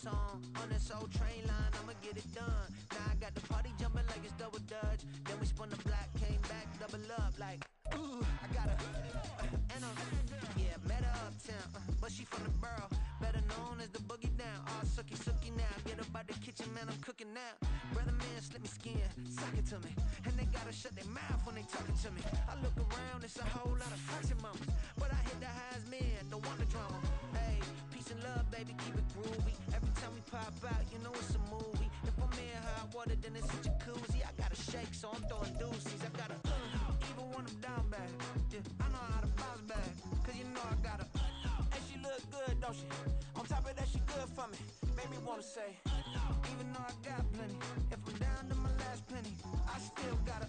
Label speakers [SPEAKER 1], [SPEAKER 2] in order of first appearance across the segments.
[SPEAKER 1] song on this old train line, I'ma get it done. Now I got the party jumping like it's double dutch. Then we spun the block, came back, double up like, ooh, I got her. And yeah, met her uptown, but she from the borough, better known as the boogie down. All sookie now, get up out the kitchen, man, I'm cooking now. Brother man, slip me skin, suck it to me. And they gotta shut their mouth when they talking to me. I look around, it's a whole lot of flexing mamas, but I hit the highs, man, don't want the drama. Hey, peace and love, baby, keep it groovy. Every time we pop out, you know it's a movie. If I'm in hot water, then it's a jacuzzi. I gotta shake, so I'm throwing deuces. I gotta even when I'm down bad. Yeah, I know how to bounce back, cause you know I gotta. And she look good, don't she? On top of that, she good for me. Made me wanna say, even though I got plenty, if I'm down to my last penny, I still gotta.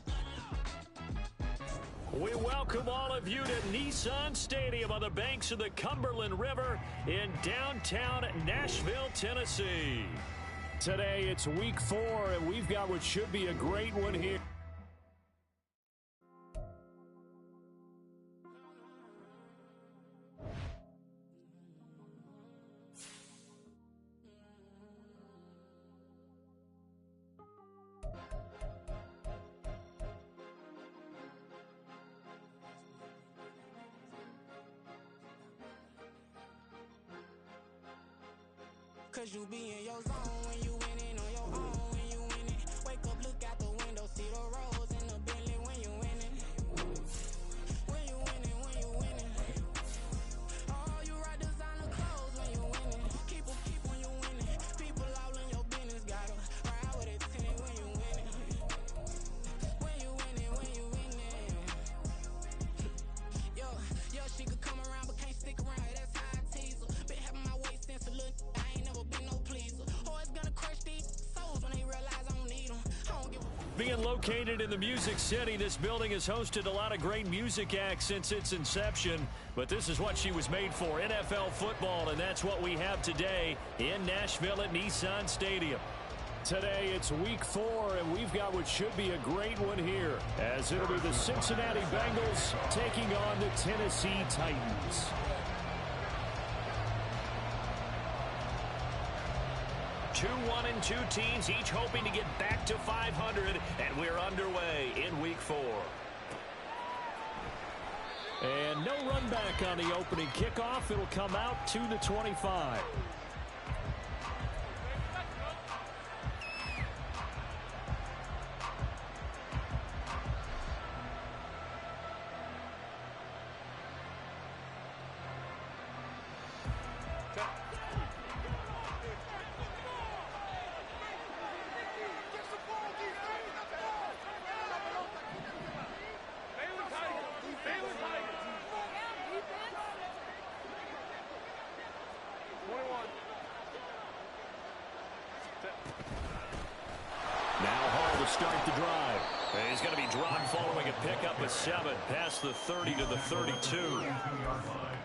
[SPEAKER 2] We welcome all of you to Nissan Stadium on the banks of the Cumberland River in downtown Nashville, Tennessee. Today it's week 4, and we've got what should be a great one here.
[SPEAKER 1] Cause you be in your zone when you winning on your own when you winning. Wake up, look out the window, see the rose in the Bentley when you winning. When you winning, when you winning. Oh, you ride designer clothes when you winning. Keep when you winning. People all in your business, gotta ride with it tinted when you winning. When you winning, when you winning. Yo, she could come around but can't stick around. That's how I tease her. Been having my waist since a little.
[SPEAKER 2] Being located in the Music City, this building has hosted a lot of great music acts since its inception. But this is what she was made for, NFL football, and that's what we have today in Nashville at Nissan Stadium. Today it's week 4, and we've got what should be a great one here, as it'll be the Cincinnati Bengals taking on the Tennessee Titans. Two 1-2 teams, each hoping to get back to 500, and we're underway in week 4. And no run back on the opening kickoff. It'll come out to the 25. Start the drive. He's going to be dropped following a pickup of 7 past the 30 to the 32.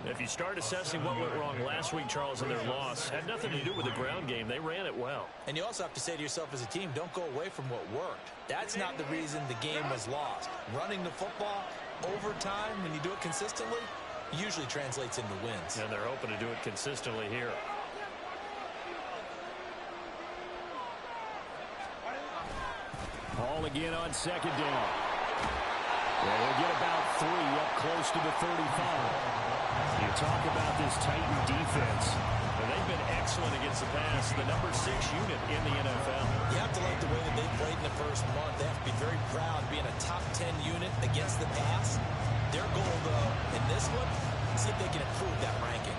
[SPEAKER 2] If you start assessing what went wrong last week, Charles, in their loss, had nothing to do with the ground game. They ran it well.
[SPEAKER 3] And you also have to say to yourself as a team, don't go away from what worked. That's not the reason the game was lost. Running the football over time, when you do it consistently, usually translates into wins.
[SPEAKER 2] And they're hoping to do it consistently here. Ball again on second down. Well, they'll get about 3 up close to the 35. You talk about this Titan defense. Well, they've been excellent against the pass, the number 6 unit in the NFL.
[SPEAKER 3] You have to like the way that they played in the first month. They have to be very proud being a top 10 unit against the pass. Their goal, though, in this one, see if they can improve that ranking.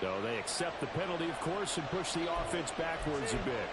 [SPEAKER 2] So they accept the penalty, of course, and push the offense backwards a bit.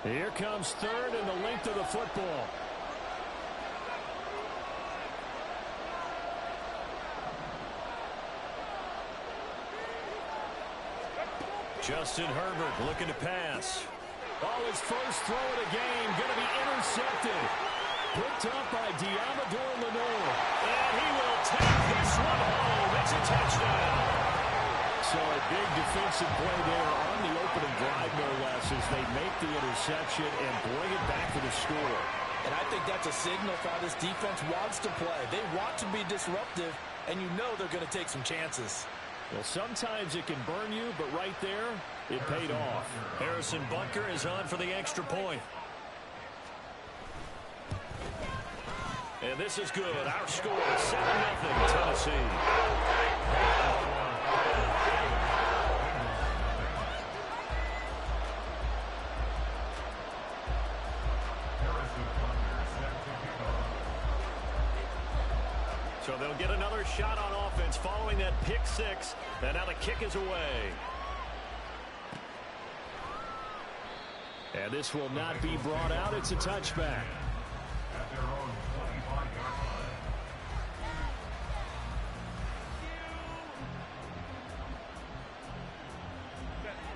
[SPEAKER 2] Here comes third and the length of the football. Justin Herbert looking to pass. Oh, his first throw of the game going to be intercepted. Picked up by Diamador Lenore. And he will take this one home. It's a touchdown. So a big defensive play there on the opening drive, no less, as they make the interception and bring it back to the score.
[SPEAKER 3] And I think that's a signal for how this defense wants to play. They want to be disruptive, and you know they're going to take some chances.
[SPEAKER 2] Well, sometimes it can burn you, but right there, it paid off. Harrison Bunker is on for the extra point. And this is good. Our score is 7-0 Tennessee. So they'll get another shot on offense following that pick six. And now the kick is away. And this will not be brought out. It's a touchback.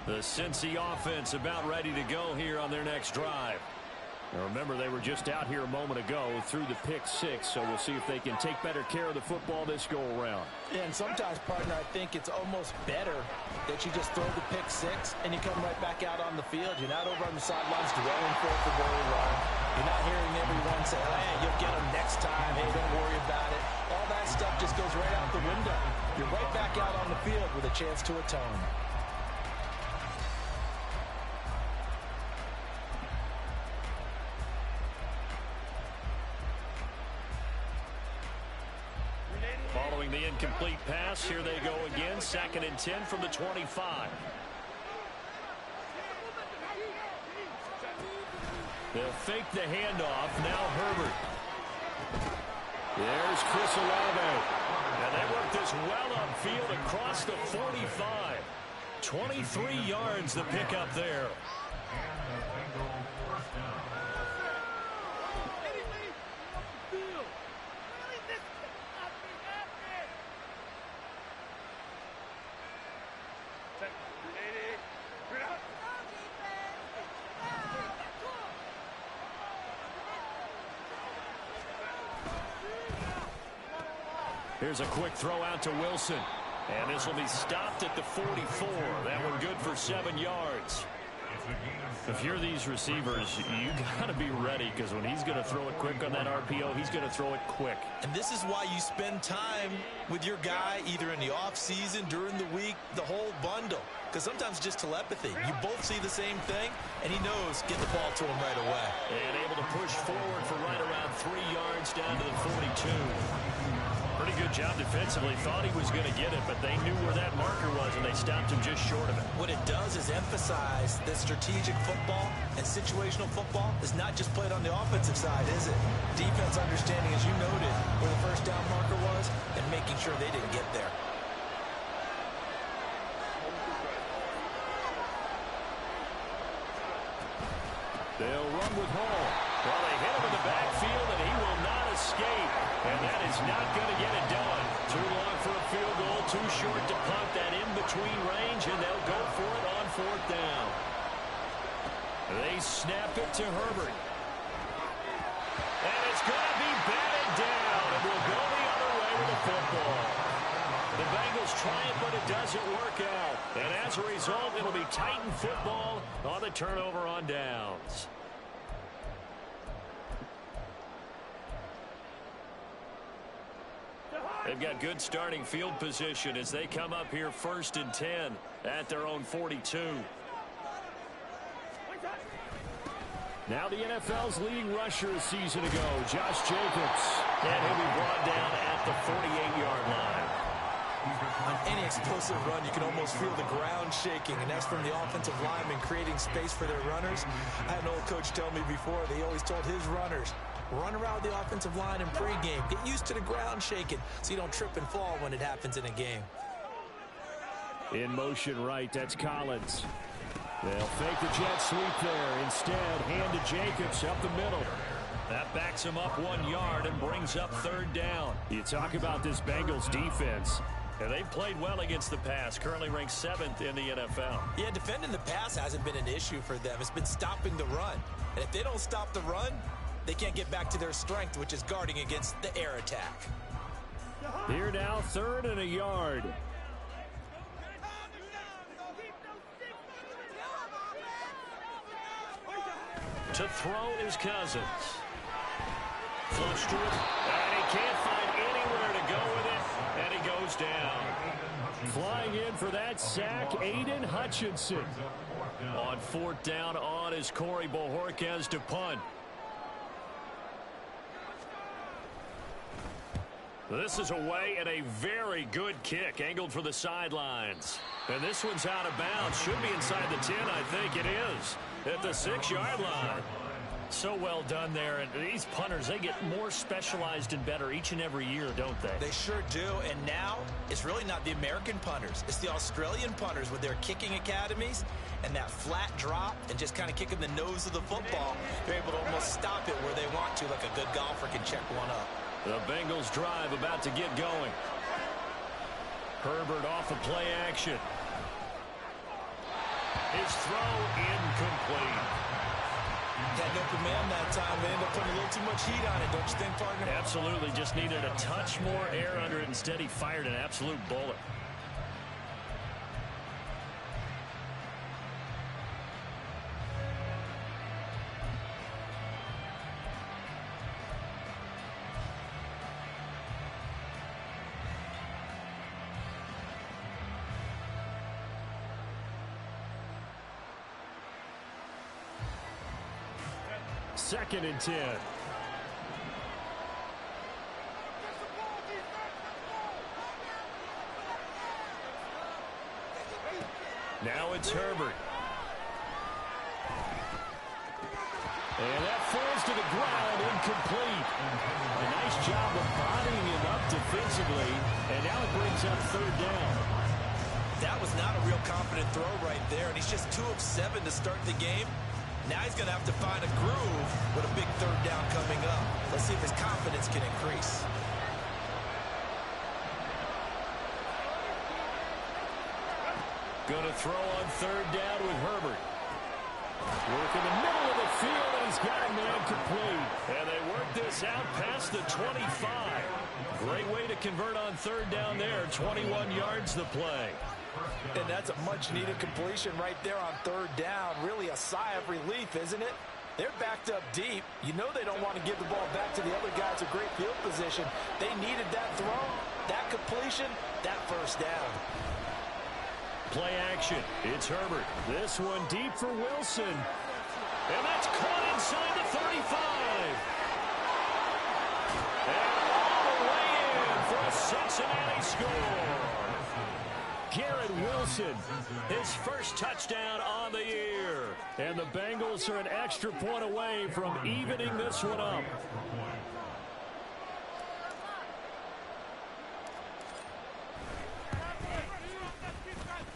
[SPEAKER 2] The Cincy offense about ready to go here on their next drive. Now remember, they were just out here a moment ago through the pick six, so we'll see if they can take better care of the football this go-around.
[SPEAKER 3] Yeah, and sometimes, partner, I think it's almost better that you just throw the pick six and you come right back out on the field. You're not over on the sidelines dwelling for it for very long. You're not hearing everyone say, hey, you'll get them next time. Hey, don't worry about it. All that stuff just goes right out the window. You're right back out on the field with a chance to atone.
[SPEAKER 2] Following the incomplete pass, here they go again. 2nd and 10 from the 25. They'll fake the handoff. Now Herbert. There's Chris Olave. And they work this well upfield across the 45. 23 yards the pickup there. Here's a quick throw out to Wilson. And this will be stopped at the 44. That one good for 7 yards. If you're these receivers, you got to be ready, because when he's going to throw it quick on that RPO, he's going to throw it quick.
[SPEAKER 3] And this is why you spend time with your guy either in the offseason, during the week, the whole bundle. Because sometimes just telepathy. You both see the same thing, and he knows get the ball to him right away.
[SPEAKER 2] And able to push forward for right around 3 yards down to the 42. Pretty good job defensively. Thought he was going to get it, but they knew where that marker was, and they stopped him just short of it.
[SPEAKER 3] What it does is emphasize that strategic football and situational football is not just played on the offensive side, is it? Defense understanding, as you noted, where the first down marker was and making sure they didn't get there.
[SPEAKER 2] They'll run with Hall. Well, they hit him in the backfield, and he will not escape. And that is not going to get it done. Too long for a field goal, too short to punt that in-between range, and they'll go for it on 4th down. They snap it to Herbert. And it's going to be batted down, and we'll go the other way with the football. The Bengals try it, but it doesn't work out. And as a result, it'll be Titan football on the turnover on downs. They've got good starting field position as they come up here 1st and 10 at their own 42. Now the NFL's leading rusher a season ago, Josh Jacobs. And he'll be brought down at the 48-yard line.
[SPEAKER 3] On any explosive run, you can almost feel the ground shaking, and that's from the offensive linemen creating space for their runners. I had an old coach tell me before, they always told his runners, run around the offensive line in pregame. Get used to the ground shaking so you don't trip and fall when it happens in a game.
[SPEAKER 2] In motion right, that's Collins. They'll fake the jet sweep there. Instead, hand to Jacobs up the middle. That backs him up 1 yard and brings up third down. You talk about this Bengals defense. And they've played well against the pass, currently ranked 7th in the NFL.
[SPEAKER 3] Yeah, defending the pass hasn't been an issue for them. It's been stopping the run. And if they don't stop the run, they can't get back to their strength, which is guarding against the air attack.
[SPEAKER 2] Here now, 3rd and a yard. To throw is Cousins. Flush to it, and he can't find anywhere to go with it, and he goes down. Flying in for that sack, Aiden Hutchinson. On 4th down on is Corey Bojorquez to punt. This is away and a very good kick, angled for the sidelines. And this one's out of bounds. Should be inside the 10, I think it is. At the 6-yard line. So well done there. And these punters, they get more specialized and better each and every year, don't they?
[SPEAKER 3] They sure do. And now it's really not the American punters. It's the Australian punters with their kicking academies and that flat drop and just kind of kicking the nose of the football. They're able to almost stop it where they want to, like a good golfer can check one up.
[SPEAKER 2] The Bengals drive about to get going. Herbert off of play action. His throw incomplete.
[SPEAKER 3] Had no command that time. They ended up putting a little too much heat on it, don't you think, partner?
[SPEAKER 2] Absolutely. Just needed a touch more air under it. Instead, he fired an absolute bullet. Second and 10. Now it's Herbert. And that falls to the ground, incomplete. A nice job of bodying him up defensively, and now it brings up 3rd down.
[SPEAKER 3] That was not a real confident throw right there, and he's just 2 of 7 to start the game. Now he's going to have to find a groove with a big 3rd down coming up. Let's see if his confidence can increase.
[SPEAKER 2] Going to throw on 3rd down with Herbert. Work in the middle of the field, and he's got a man complete. And they work this out past the 25. Great way to convert on 3rd down there. 21 yards to play.
[SPEAKER 3] And that's a much-needed completion right there on 3rd down. Really a sigh of relief, isn't it? They're backed up deep. You know they don't want to give the ball back to the other guys in great field position. They needed that throw, that completion, that 1st down.
[SPEAKER 2] Play action. It's Herbert. This one deep for Wilson. And that's caught inside the 35. And all the way in for a Cincinnati score. Garrett Wilson, his first touchdown on the year. And the Bengals are an extra point away from evening this one up.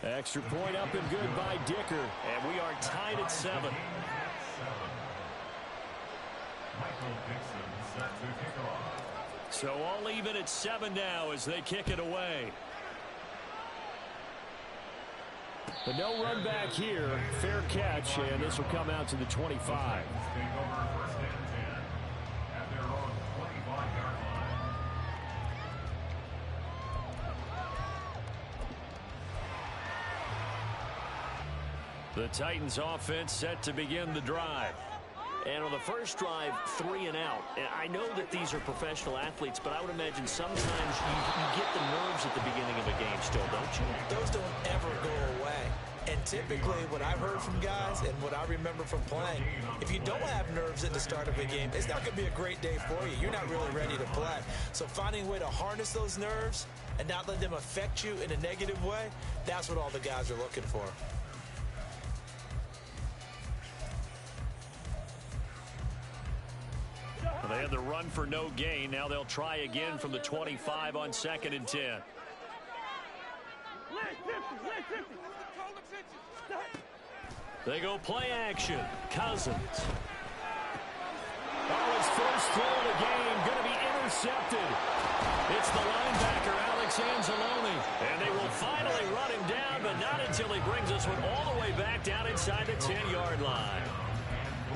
[SPEAKER 2] Extra point up and good by Dicker. And we are tied at 7. So all even at 7 now as they kick it away. But no run back here. Fair catch, and this will come out to the 25. The Titans offense set to begin the drive.
[SPEAKER 4] And on the first drive, 3 and out. And I know that these are professional athletes, but I would imagine sometimes you get the nerves at the beginning of a game still, don't you?
[SPEAKER 3] Those don't ever go away. And typically what I've heard from guys and what I remember from playing, if you don't have nerves at the start of a game, it's not going to be a great day for you. You're not really ready to play. So finding a way to harness those nerves and not let them affect you in a negative way, that's what all the guys are looking for.
[SPEAKER 2] They had the run for no gain. Now they'll try again from the 25 on 2nd and 10. They go play action. Cousins. Oh, his first throw of the game going to be intercepted. It's the linebacker, Alex Anzalone. And they will finally run him down, but not until he brings us one all the way back down inside the 10-yard line.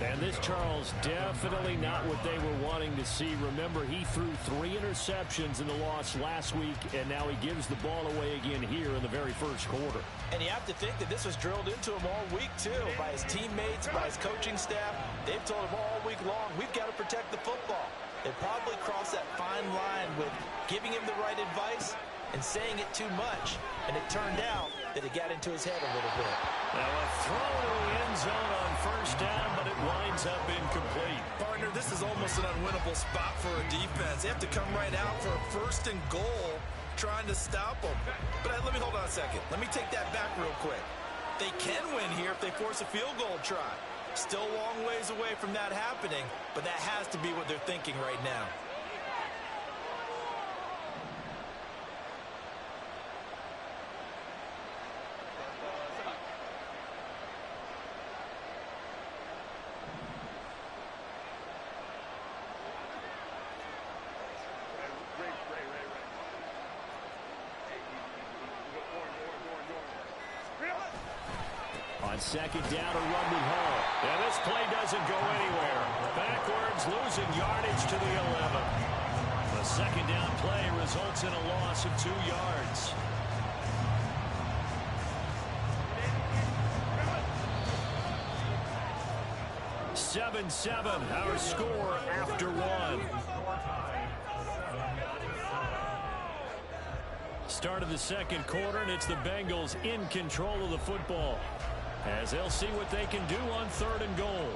[SPEAKER 2] And this, Charles, definitely not what they were wanting to see. Remember, he threw 3 interceptions in the loss last week, and now he gives the ball away again here in the very first quarter.
[SPEAKER 3] And you have to think that this was drilled into him all week, too, by his teammates, by his coaching staff. They've told him all week long, we've got to protect the football. They probably crossed that fine line with giving him the right advice and saying it too much. And it turned out that it got into his head a little bit.
[SPEAKER 2] Now a throw to the end zone on first down, but it winds up incomplete.
[SPEAKER 5] Partner, this is almost an unwinnable spot for a defense. They have to come right out for a 1st and goal trying to stop them. But let me hold on a second. Let me take that back real quick. They can win here if they force a field goal try. Still a long ways away from that happening, but that has to be what they're thinking right now.
[SPEAKER 2] On second down, a run with Hall. And this play doesn't go anywhere. Backwards, losing yardage to the 11. The second down play results in a loss of 2 yards. (7-7), our score after 1. Start of the second quarter, and it's the Bengals in control of the football, as they'll see what they can do on 3rd and goal.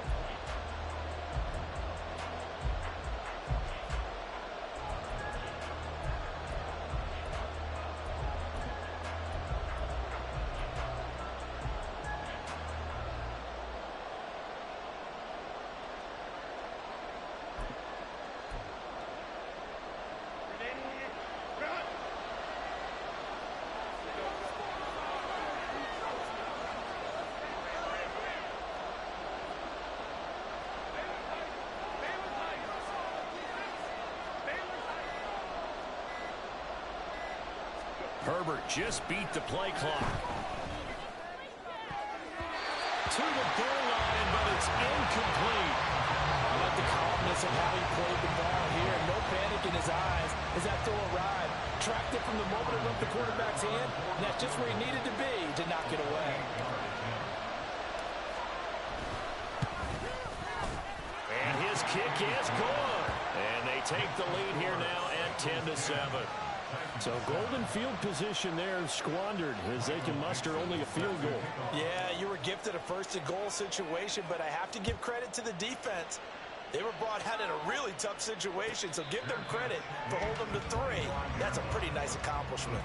[SPEAKER 2] Herbert just beat the play clock. To the goal line, but it's incomplete.
[SPEAKER 3] I like the calmness of how he played the ball here. No panic in his eyes as that throw arrived. Tracked it from the moment it left the quarterback's hand, and that's just where he needed to be to knock it away.
[SPEAKER 2] And his kick is good. And they take the lead here now at 10-7. So golden field position there squandered as they can muster only a field goal.
[SPEAKER 3] Yeah, you were gifted a 1st and goal situation, but I have to give credit to the defense. They were brought out in a really tough situation, so give them credit for holding them to 3. That's a pretty nice accomplishment.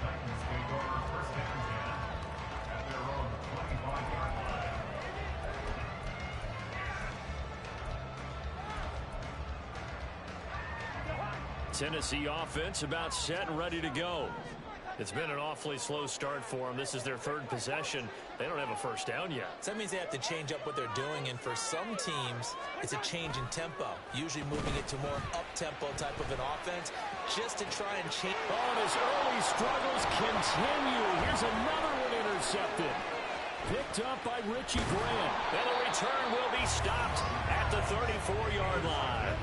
[SPEAKER 2] Tennessee offense about set and ready to go. It's been an awfully slow start for them. This is their 3rd possession. They don't have a first down yet.
[SPEAKER 3] So that means they have to change up what they're doing, and for some teams, it's a change in tempo, usually moving it to more up-tempo type of an offense, just to try and change.
[SPEAKER 2] Oh, and his early struggles continue. Here's another one intercepted. Picked up by Richie Grant. And the return will be stopped at the 34-yard line.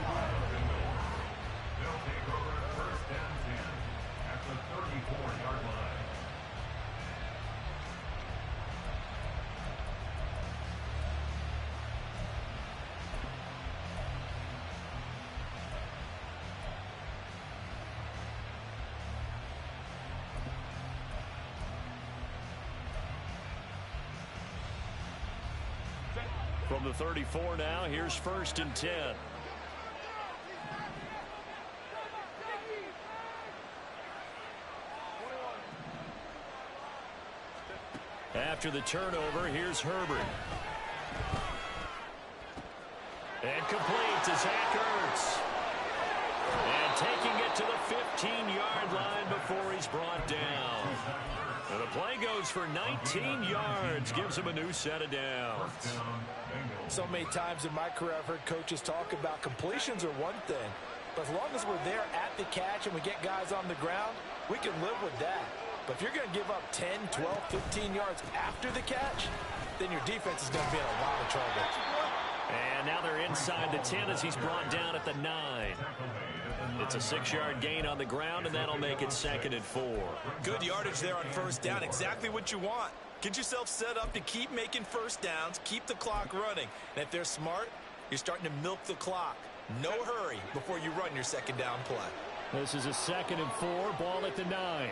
[SPEAKER 2] From the 34 now, here's 1st and 10. After the turnover, here's Herbert. And complete to Zach Ertz. And taking it to the 15-yard line before he's brought down. And the play goes for 19 yards, gives him a new set of downs.
[SPEAKER 3] So many times in my career, I've heard coaches talk about completions are one thing, but as long as we're there at the catch and we get guys on the ground, we can live with that. But if you're going to give up 10, 12, 15 yards after the catch, then your defense is going to be in a lot of trouble.
[SPEAKER 2] And now they're inside the 10 as he's brought down at the 9. It's a 6-yard gain on the ground, and that'll make it 2nd and 4.
[SPEAKER 5] Good yardage there on first down. Exactly what you want. Get yourself set up to keep making first downs, keep the clock running. And if they're smart, you're starting to milk the clock. No hurry before you run your second down play.
[SPEAKER 2] This is a 2nd and 4, ball at the 9.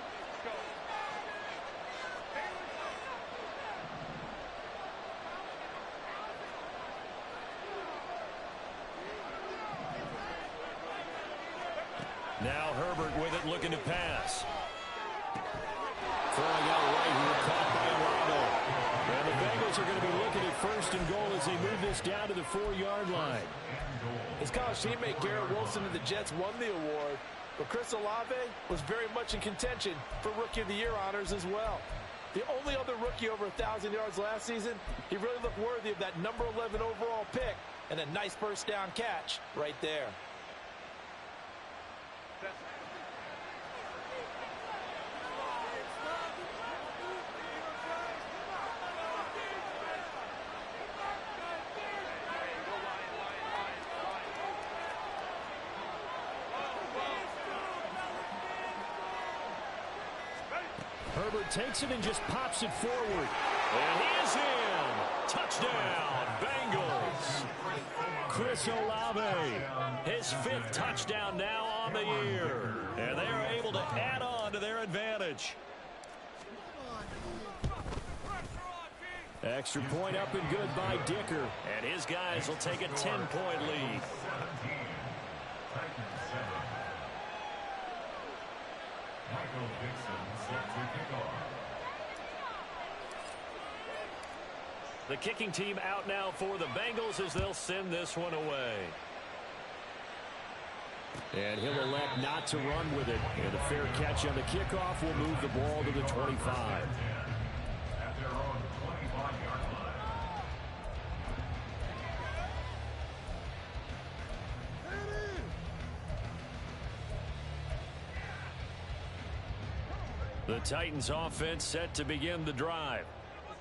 [SPEAKER 2] Now Herbert with it, looking to pass. Throwing out right here, caught by Olave. And the Bengals are going to be looking at 1st and goal as they move this down to the 4-yard line.
[SPEAKER 3] His college teammate Garrett Wilson of the Jets won the award, but Chris Olave was very much in contention for Rookie of the Year honors as well. The only other rookie over 1,000 yards last season, he really looked worthy of that number 11 overall pick and a nice first down catch right there.
[SPEAKER 2] Herbert takes it and just pops it forward. And he is in. Touchdown, Bengals. Chris Olave, his 5th touchdown now on the year. And they are able to add on to their advantage. Extra point up and good by Dicker. And his guys will take a 10-point lead. The kicking team out now for the Bengals as they'll send this one away. And he'll elect not to run with it. And a fair catch on the kickoff will move the ball to the 25. The Titans offense set to begin the drive.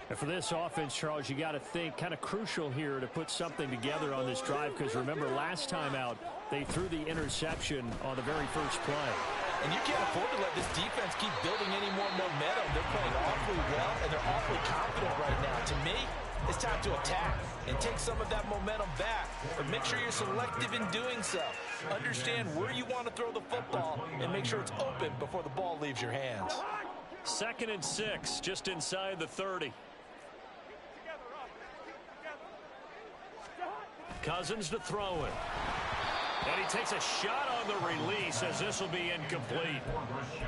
[SPEAKER 2] And for this offense, Charles, you got to think kind of crucial here to put something together on this drive, because remember last time out they threw the interception on the very first play.
[SPEAKER 3] And you can't afford to let this defense keep building any more momentum. They're playing awfully well, and they're awfully confident right now. To me, it's time to attack and take some of that momentum back. But make sure you're selective in doing so. Understand where you want to throw the football and make sure it's open before the ball leaves your hands.
[SPEAKER 2] 2nd and 6, just inside the 30. Cousins to throw it. And he takes a shot on the release as this will be incomplete.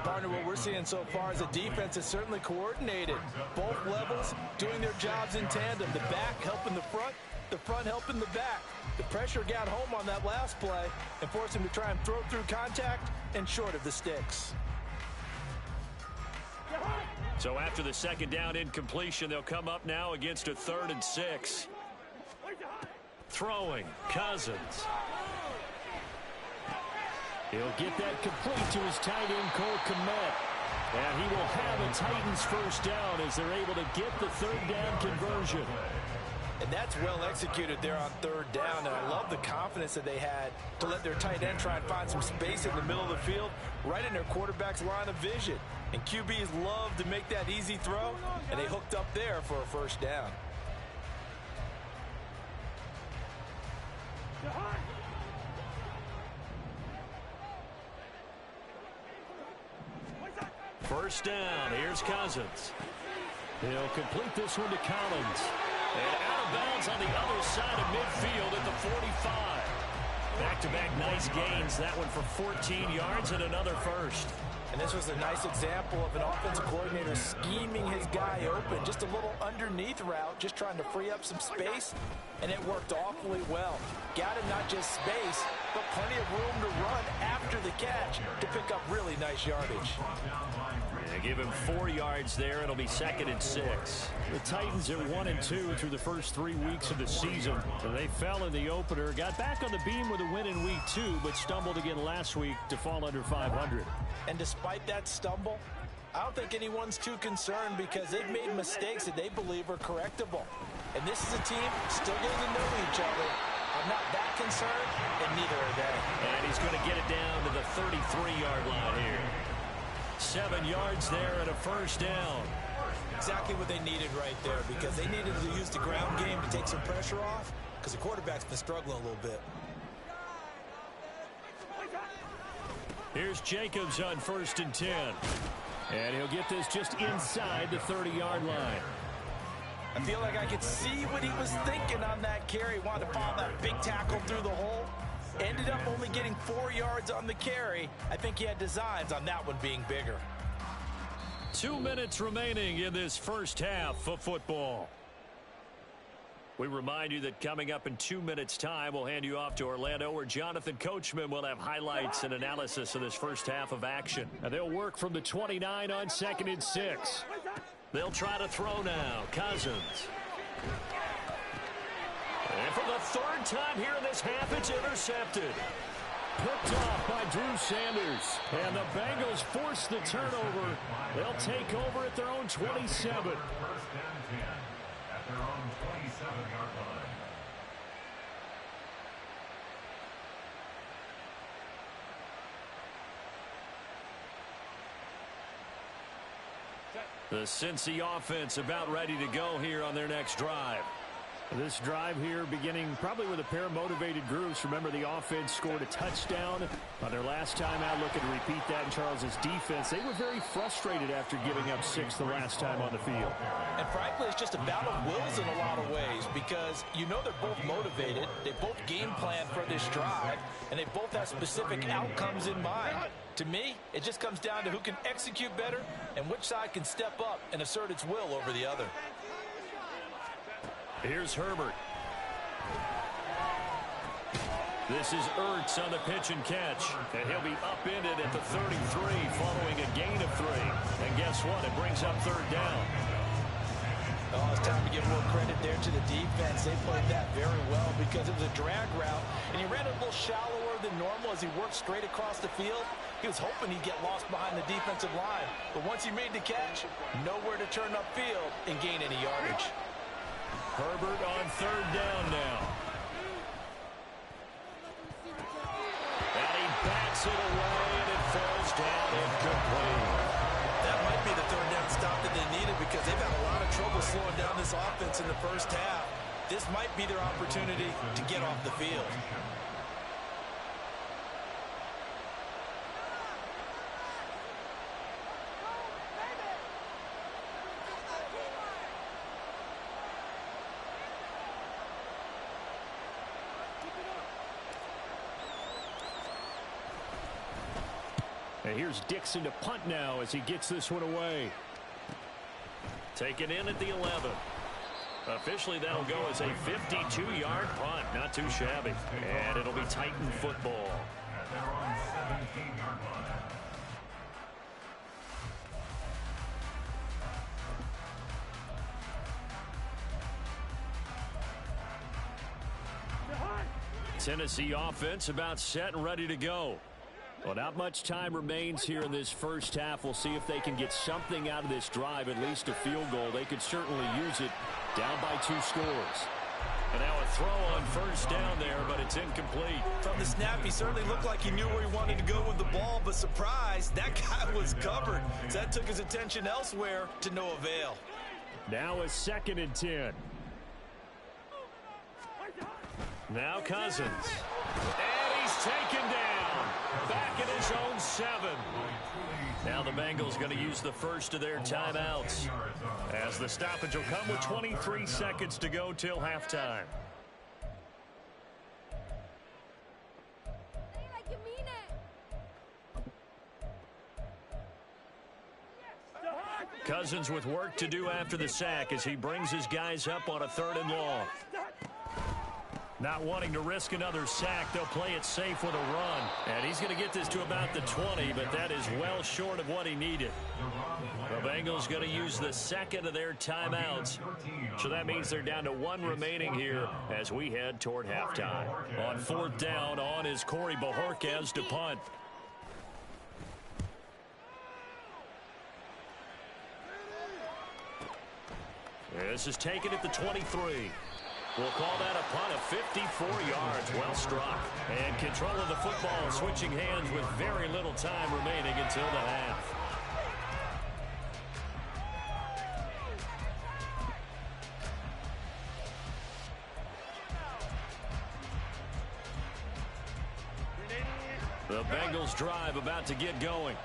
[SPEAKER 3] Partner, what we're seeing so far is a defense is certainly coordinated. Both levels doing their jobs in tandem. The back helping the front helping the back. The pressure got home on that last play and forced him to try and throw through contact and short of the sticks.
[SPEAKER 2] So after the 2nd down incompletion, they'll come up now against a 3rd and 6. Throwing, Cousins. He'll get that complete to his tight end, Cole Kmet. And he will have a Titans first down as they're able to get the 3rd down conversion.
[SPEAKER 3] And that's well executed there on 3rd down. And I love the confidence that they had to let their tight end try and find some space in the middle of the field, right in their quarterback's line of vision. And QBs love to make that easy throw, and they hooked up there for a first down.
[SPEAKER 2] First down, here's Cousins. He'll complete this one to Collins. And out of bounds on the other side of midfield at the 45. Back-to-back nice gains, that one for 14 yards and another first.
[SPEAKER 3] And this was a nice example of an offensive coordinator scheming his guy open. Just a little underneath route, just trying to free up some space, and it worked awfully well. Got him not just space, but plenty of room to run after the catch to pick up really nice yardage.
[SPEAKER 2] Yeah, give him 4 yards there. It'll be 2nd and 6.
[SPEAKER 6] The Titans are 1-2 through the first 3 weeks of the season. They fell in the opener, got back on the beam with a win in week 2, but stumbled again last week to fall under 500.
[SPEAKER 3] And despite that stumble, I don't think anyone's too concerned because they've made mistakes that they believe are correctable. And this is a team still getting to know each other. I'm not that concerned, and neither are they.
[SPEAKER 2] And he's going to get it down to the 33-yard line here. 7 yards there and a first down.
[SPEAKER 5] Exactly what they needed right there because they needed to use the ground game to take some pressure off because the quarterback's been struggling a little bit.
[SPEAKER 6] Here's Jacobs on 1st and 10. And he'll get this just inside the 30-yard line.
[SPEAKER 3] I feel like I could see what he was thinking on that carry. Wanted to follow that big tackle through the hole. Ended up only getting 4 yards on the carry. I think he had designs on that one being bigger.
[SPEAKER 2] 2 minutes remaining in this first half of football. We remind you that coming up in 2 minutes' time, we'll hand you off to Orlando, where Jonathan Coachman will have highlights and analysis of this first half of action.
[SPEAKER 6] And they'll work from the 29 on 2nd and 6.
[SPEAKER 2] They'll try to throw now. Cousins. And for the 3rd time here in this half, it's intercepted.
[SPEAKER 6] Picked off by Drew Sanders. And the Bengals force the turnover. They'll take over at their own 27.
[SPEAKER 2] The Cincy offense about ready to go here on their next drive.
[SPEAKER 6] This drive here beginning probably with a pair of motivated groups. Remember, the offense scored a touchdown on their last time out. Looking to repeat that in Charles's defense. They were very frustrated after giving up 6 the last time on the field.
[SPEAKER 3] And frankly, it's just a battle of wills in a lot of ways because you know they're both motivated. They both game plan for this drive, and they both have specific outcomes in mind. To me, it just comes down to who can execute better and which side can step up and assert its will over the other.
[SPEAKER 2] Here's Herbert. This is Ertz on the pitch and catch. And he'll be upended at the 33 following a gain of 3. And guess what? It brings up 3rd down.
[SPEAKER 3] Oh, it's time to give more credit there to the defense. They played that very well because it was a drag route. And he ran a little shallower than normal as he worked straight across the field. He was hoping he'd get lost behind the defensive line. But once he made the catch, nowhere to turn upfield and gain any yardage.
[SPEAKER 2] Herbert on 3rd down now. And he bats it away, and it falls down incomplete.
[SPEAKER 5] That might be the 3rd down stop that they needed because they've had a lot of trouble slowing down this offense in the first half. This might be their opportunity to get off the field.
[SPEAKER 6] And here's Dixon to punt now as he gets this one away.
[SPEAKER 2] Taken in at the 11. Officially, that'll go as a 52-yard punt. Not too shabby. And it'll be Titan football. Tennessee offense about set and ready to go. Well, not much time remains here in this first half. We'll see if they can get something out of this drive, at least a field goal. They could certainly use it, down by 2 scores. And now a throw on 1st down there, but it's incomplete.
[SPEAKER 5] From the snap, he certainly looked like he knew where he wanted to go with the ball, but surprise, that guy was covered. So that took his attention elsewhere to no avail.
[SPEAKER 6] Now a 2nd and 10.
[SPEAKER 2] Now Cousins. And he's taken down. Back at his own 7. Now the Bengals going to use the first of their timeouts, as the stoppage will come with 23 seconds to go till halftime. Cousins with work to do after the sack as he brings his guys up on a 3rd and long. Not wanting to risk another sack, they'll play it safe with a run. And he's going to get this to about the 20, but that is well short of what he needed. The Bengals going to use the second of their timeouts. So that means they're down to one remaining here as we head toward halftime. On fourth down, on is Corey Bojorquez to punt. This is taken at the 23. We'll call that a punt of 54 yards. Well struck. And control of the football switching hands with very little time remaining until the half. The Bengals drive about to get going.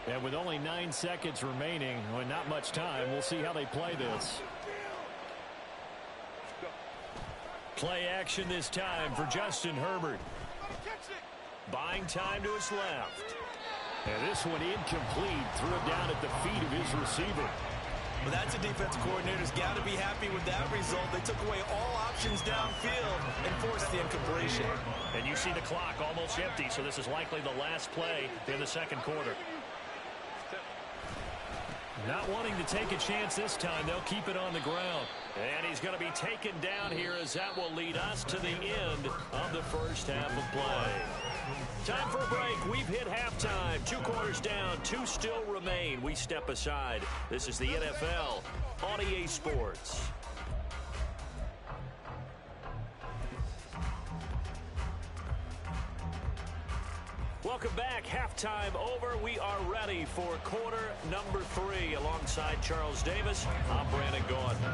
[SPEAKER 2] And with only 9 seconds remaining, well, not much time, we'll see how they play this. Play action this time for Justin Herbert. Buying time to his left. And this one incomplete. Threw it down at the feet of his receiver.
[SPEAKER 5] Well, that's a defensive coordinator's got to be happy with that result. They took away all options downfield and forced the incompletion.
[SPEAKER 2] And you see the clock almost empty, so this is likely the last play in the second quarter. Not wanting to take a chance this time, they'll keep it on the ground. And he's going to be taken down here as that will lead us to the end of the first half of play. Time for a break. We've hit halftime. 2 quarters down, 2 still remain. We step aside. This is the NFL on EA Sports. Welcome back. Halftime over. We are ready for quarter number 3. Alongside Charles Davis, I'm Brandon Gaudin.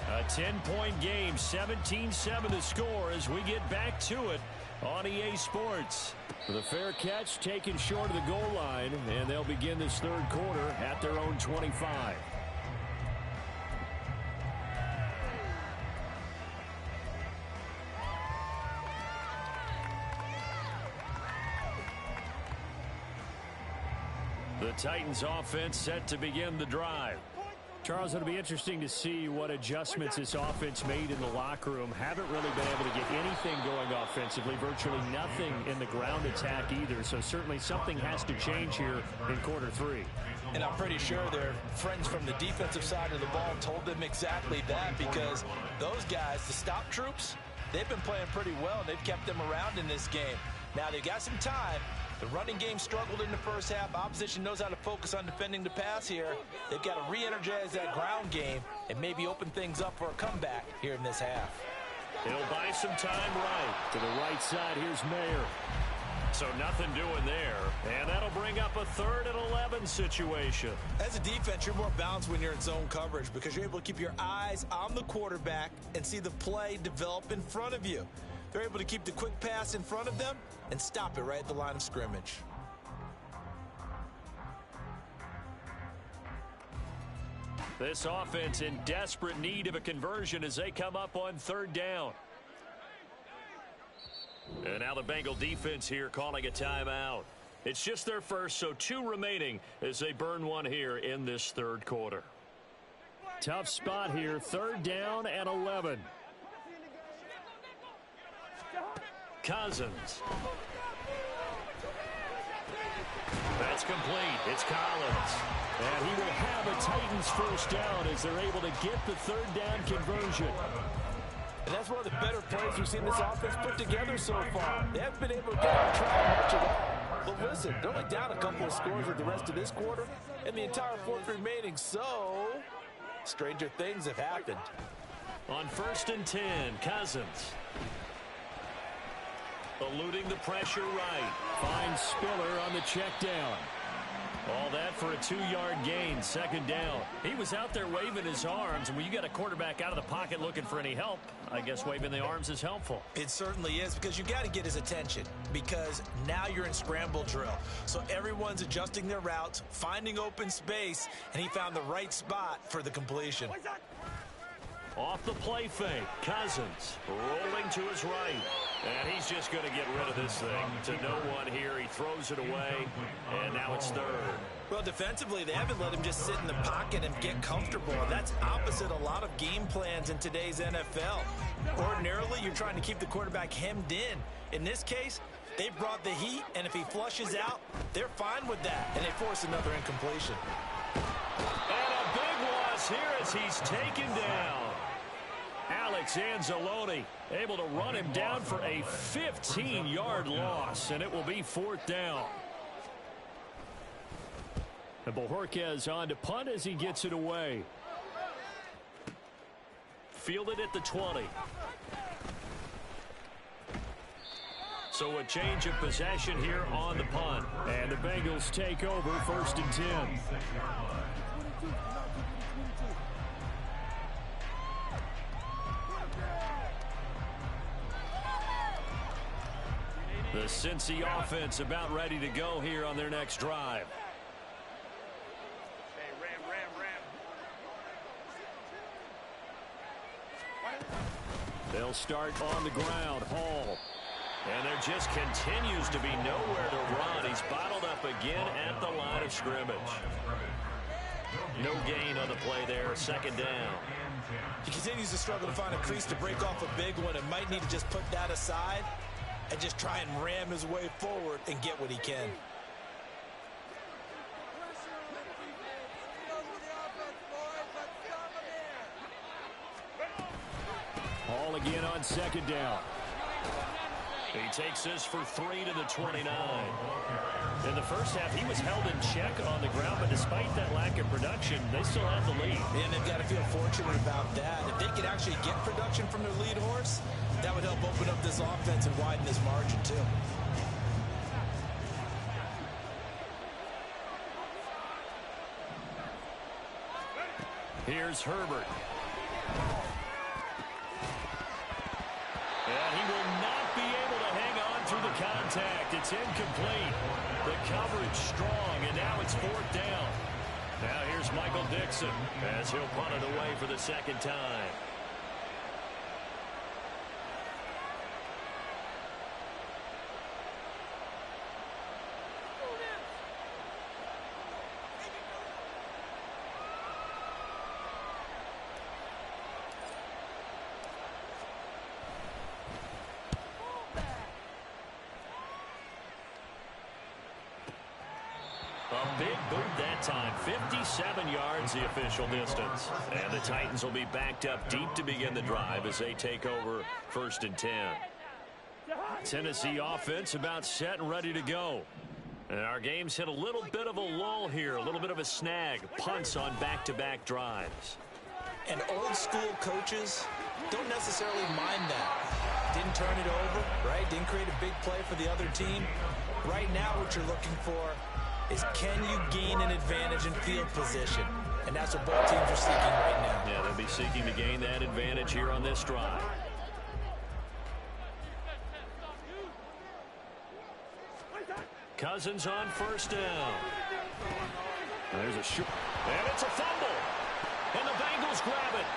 [SPEAKER 2] A 10-point game, 17-7 to score as we get back to it on EA Sports. The fair catch taken short of the goal line, and they'll begin this third quarter at their own 25. The Titans offense set to begin the drive. Charles, it'll be interesting to see what adjustments this offense made in the locker room. Haven't really been able to get anything going offensively, virtually nothing in the ground attack either. So certainly something has to change here in quarter 3.
[SPEAKER 3] And I'm pretty sure their friends from the defensive side of the ball told them exactly that, because those guys, the stop troops, they've been playing pretty well. They've kept them around in this game. Now they've got some time. The running game struggled in the first half. Opposition knows how to focus on defending the pass here. They've got to re-energize that ground game and maybe open things up for a comeback here in this half.
[SPEAKER 2] He'll buy some time right.
[SPEAKER 6] To the right side, here's Mayer.
[SPEAKER 2] So nothing doing there. And that'll bring up a 3rd and 11 situation.
[SPEAKER 5] As a defense, you're more balanced when you're in zone coverage because you're able to keep your eyes on the quarterback and see the play develop in front of you. They're able to keep the quick pass in front of them and stop it right at the line of scrimmage.
[SPEAKER 2] This offense in desperate need of a conversion as they come up on 3rd down. And now the Bengal defense here calling a timeout. It's just their first, so 2 remaining as they burn one here in this third quarter.
[SPEAKER 6] Tough spot here, 3rd down and 11.
[SPEAKER 2] Cousins. That's complete. It's Collins.
[SPEAKER 6] And he will have a Titans first down as they're able to get the 3rd down conversion.
[SPEAKER 3] And that's one of the better plays we've seen this offense put together so far. They haven't been able to get on track much of that. But listen, they're only down a couple of scores with the rest of this quarter and the entire 4th remaining, so stranger things have happened.
[SPEAKER 2] On 1st and 10, Cousins. Eluding the pressure right.
[SPEAKER 6] Finds Spiller on the check down.
[SPEAKER 2] All that for a 2-yard gain, 2nd down. He was out there waving his arms, and when you got a quarterback out of the pocket looking for any help, I guess waving the arms is helpful.
[SPEAKER 5] It certainly is, because you got to get his attention, because now you're in scramble drill. So everyone's adjusting their routes, finding open space, and he found the right spot for the completion.
[SPEAKER 2] Off the play fake, Cousins rolling to his right. And he's just going to get rid of this thing. To no one here. He throws it away, and now it's third.
[SPEAKER 5] Well, defensively, they haven't let him just sit in the pocket and get comfortable. That's opposite a lot of game plans in today's NFL. Ordinarily, you're trying to keep the quarterback hemmed in. In this case, they brought the heat, and if he flushes out, they're fine with that, and they force another incompletion.
[SPEAKER 2] And a big loss here as he's taken down. Alex Anzalone able to run him down for a 15-yard loss, and it will be fourth down. And Bojorquez on to punt as he gets it away. Fielded at the 20. So a change of possession here on the punt. And the Bengals take over first and 10. The Cincy offense about ready to go here on their next drive. They'll start on the ground. Hall. And there just continues to be nowhere to run. He's bottled up again at the line of scrimmage. No gain on the play there. Second down.
[SPEAKER 5] He continues to struggle to find a crease to break off a big one and might need to just put that aside and just try and ram his way forward and get what he can.
[SPEAKER 6] Hall again on second down.
[SPEAKER 2] He takes this for 3 to the 29. In the first half, he was held in check on the ground, but despite that lack of production, they still have the lead.
[SPEAKER 5] And they've got to feel fortunate about that. If they could actually get production from their lead horse, that would help open up this offense and widen this margin, too.
[SPEAKER 2] Here's Herbert. And he will not be able to hang on through the contact. It's incomplete. The coverage strong, and now it's fourth down. Now here's Michael Dixon as he'll punt it away for the second time. A big boot that time. 57 yards the official distance. And the Titans will be backed up deep to begin the drive as they take over first and 10. Tennessee offense about set and ready to go. And our game's hit a little bit of a lull here, a little bit of a snag. Punts on back-to-back drives.
[SPEAKER 5] And old school coaches don't necessarily mind that. Didn't turn it over, right? Didn't create a big play for the other team. Right now what you're looking for is, can you gain an advantage in field position? And that's what both teams are seeking right now.
[SPEAKER 2] Yeah, they'll be seeking to gain that advantage here on this drive. Cousins on first down.
[SPEAKER 6] There's a short.
[SPEAKER 2] And it's a fumble. And the Bengals grab it.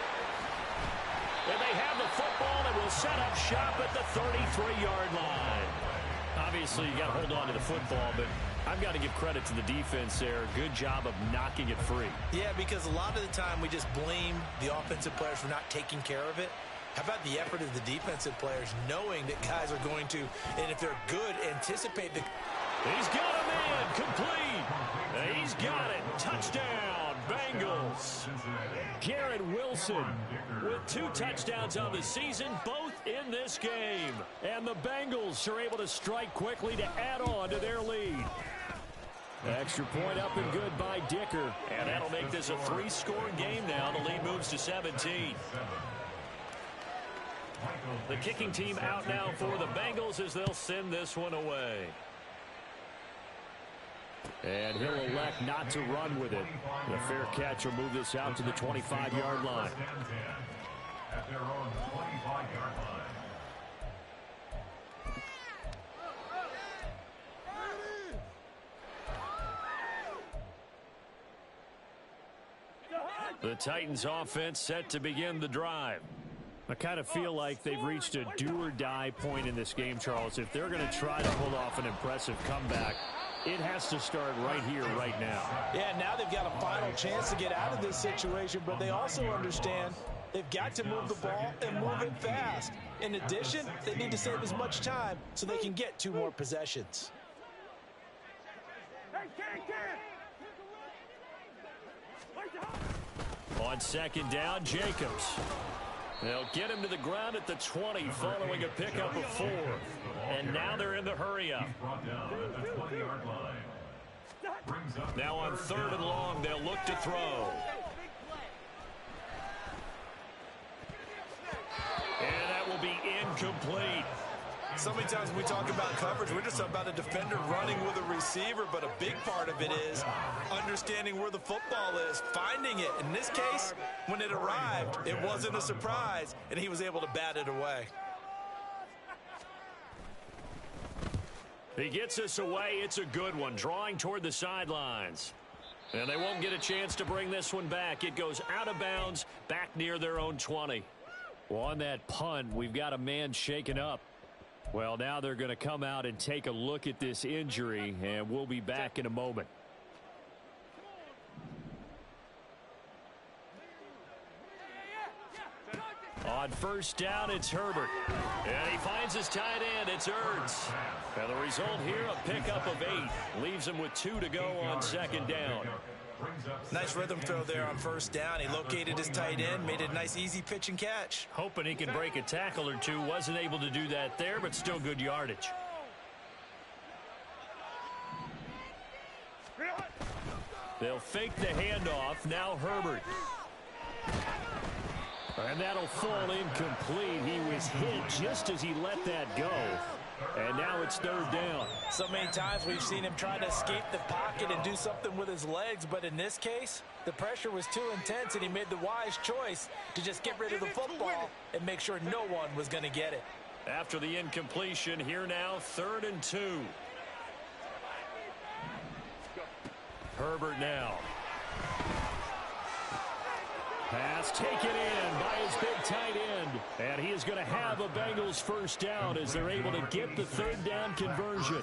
[SPEAKER 2] And they have the football and will set up shop at the 33-yard line. Obviously, you got to hold on to the football, but I've got to give credit to the defense there. Good job of knocking it free.
[SPEAKER 5] Yeah, because a lot of the time we just blame the offensive players for not taking care of it. How about the effort of the defensive players knowing that guys are going to, and if they're good, anticipate the...
[SPEAKER 2] He's got a man complete. He's got it. Touchdown, Bengals. Garrett Wilson with 2 touchdowns on the season, both in this game. And the Bengals are able to strike quickly to add on to their lead.
[SPEAKER 6] Extra point up and good by Dicker.
[SPEAKER 2] And that'll make this a 3-score game now. The lead moves to 17. The kicking team out now for the Bengals as they'll send this one away.
[SPEAKER 6] And he'll elect not to run with it. The fair catch will move this out to the 25-yard line.
[SPEAKER 7] At their own 25-yard line.
[SPEAKER 2] The Titans offense set to begin the drive.
[SPEAKER 6] I kind of feel like they've reached a do-or-die point in this game, Charles. If they're going to try to pull off an impressive comeback, it has to start right here, right now.
[SPEAKER 3] Yeah, now they've got a final chance to get out of this situation, but they also understand they've got to move the ball and move it fast. In addition, they need to save as much time so they can get 2 more possessions.
[SPEAKER 2] On second down, Jacobs. They'll get him to the ground at the 20 following a pickup of 4. And now they're in the hurry-up. Now on 3rd and long, they'll look to throw. And that will be incomplete.
[SPEAKER 5] So many times when we talk about coverage, we're just about a defender running with a receiver, but a big part of it is understanding where the football is, finding it. In this case, when it arrived, it wasn't a surprise, and he was able to bat it away.
[SPEAKER 2] He gets us away. It's a good one, drawing toward the sidelines. And they won't get a chance to bring this one back. It goes out of bounds, back near their own 20.
[SPEAKER 6] Well, on that punt, we've got a man shaken up. Well, now they're going to come out and take a look at this injury, and we'll be back in a moment. On first down, it's Herbert.
[SPEAKER 2] And he finds his tight end. It's Ertz. And the result here, a pickup of 8. Leaves him with 2 to go on second down.
[SPEAKER 5] Nice rhythm throw there on first down. He located his tight end, made it a nice easy pitch and catch.
[SPEAKER 2] Hoping he can break a tackle or 2. Wasn't able to do that there, but still good yardage. They'll fake the handoff. Now Herbert.
[SPEAKER 6] And that'll fall incomplete. He was hit just as he let that go. And now it's 3rd down.
[SPEAKER 3] So many times we've seen him try to escape the pocket and do something with his legs, but in this case, the pressure was too intense, and he made the wise choice to just get rid of the football and make sure no one was going to get it.
[SPEAKER 2] After the incompletion, here now, 3rd and 2. Herbert now.
[SPEAKER 6] Pass taken in by his big tight end. And he is going to have a Bengals first down as they're able to get the 3rd down conversion.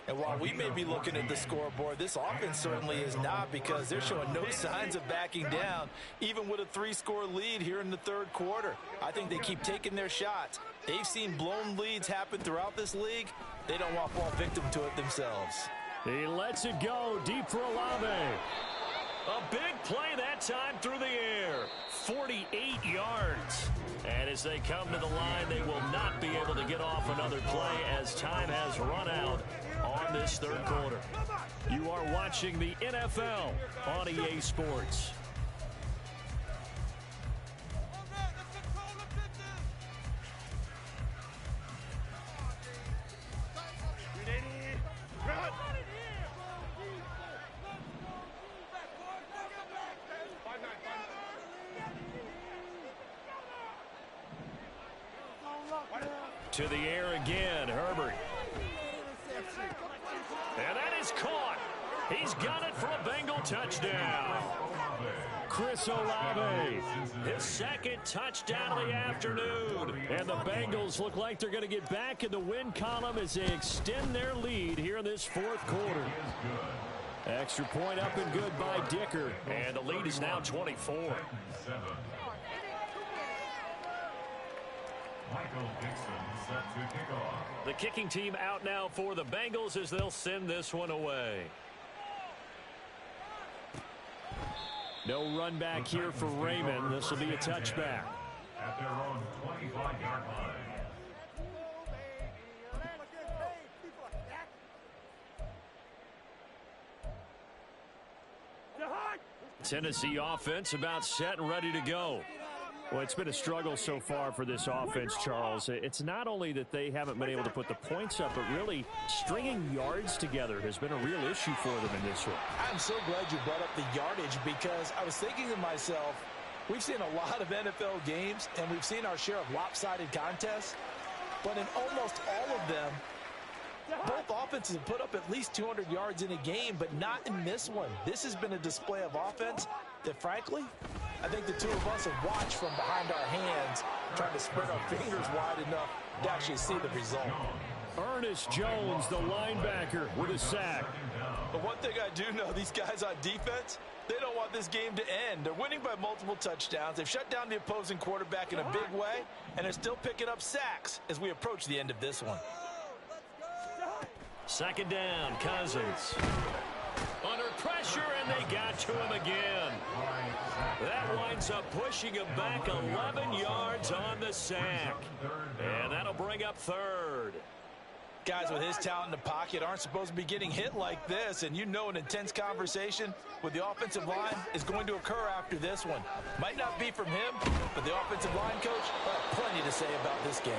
[SPEAKER 3] And while we may be looking at the scoreboard, this offense certainly is not, because they're showing no signs of backing down, even with a 3-score lead here in the 3rd quarter. I think they keep taking their shots. They've seen blown leads happen throughout this league. They don't want to fall victim to it themselves.
[SPEAKER 6] He lets it go deep for Olave.
[SPEAKER 2] A big play that time through the air. 48 yards. And as they come to the line, they will not be able to get off another play as time has run out on this 3rd quarter. You are watching the NFL on EA Sports. To the air again, Herbert. And that is caught. He's got it for a Bengal touchdown.
[SPEAKER 6] Chris Olave.
[SPEAKER 2] His 2nd touchdown of the afternoon.
[SPEAKER 6] And the Bengals look like they're going to get back in the win column as they extend their lead here in this 4th quarter. Extra point up and good by Dicker.
[SPEAKER 2] And the lead is now 24. The kicking team out now for the Bengals as they'll send this one away.
[SPEAKER 6] No run back here for Raymond. This will be a touchback.
[SPEAKER 7] At their own 25-yard line.
[SPEAKER 2] Tennessee offense about set and ready to go.
[SPEAKER 6] Well, it's been a struggle so far for this offense, Charles. It's not only that they haven't been able to put the points up, but really stringing yards together has been a real issue for them in this one.
[SPEAKER 3] I'm so glad you brought up the yardage, because I was thinking to myself, we've seen a lot of NFL games, and we've seen our share of lopsided contests, but in almost all of them, both offenses have put up at least 200 yards in a game, but not in this one. This has been a display of offense that, frankly, I think the two of us have watched from behind our hands trying to spread our fingers wide enough to actually see the result.
[SPEAKER 6] Ernest Jones, the linebacker, with a sack.
[SPEAKER 5] But one thing I do know, these guys on defense, they don't want this game to end. They're winning by multiple touchdowns. They've shut down the opposing quarterback in a big way, and they're still picking up sacks as we approach the end of this one.
[SPEAKER 2] Second down, Cousins. Under pressure, and they got to him again. That winds up pushing him back 11 yards on the sack. And that'll bring up third.
[SPEAKER 5] Guys with his talent in the pocket aren't supposed to be getting hit like this, and you know an intense conversation with the offensive line is going to occur after this one. Might not be from him, but the offensive line coach will have plenty to say about this game.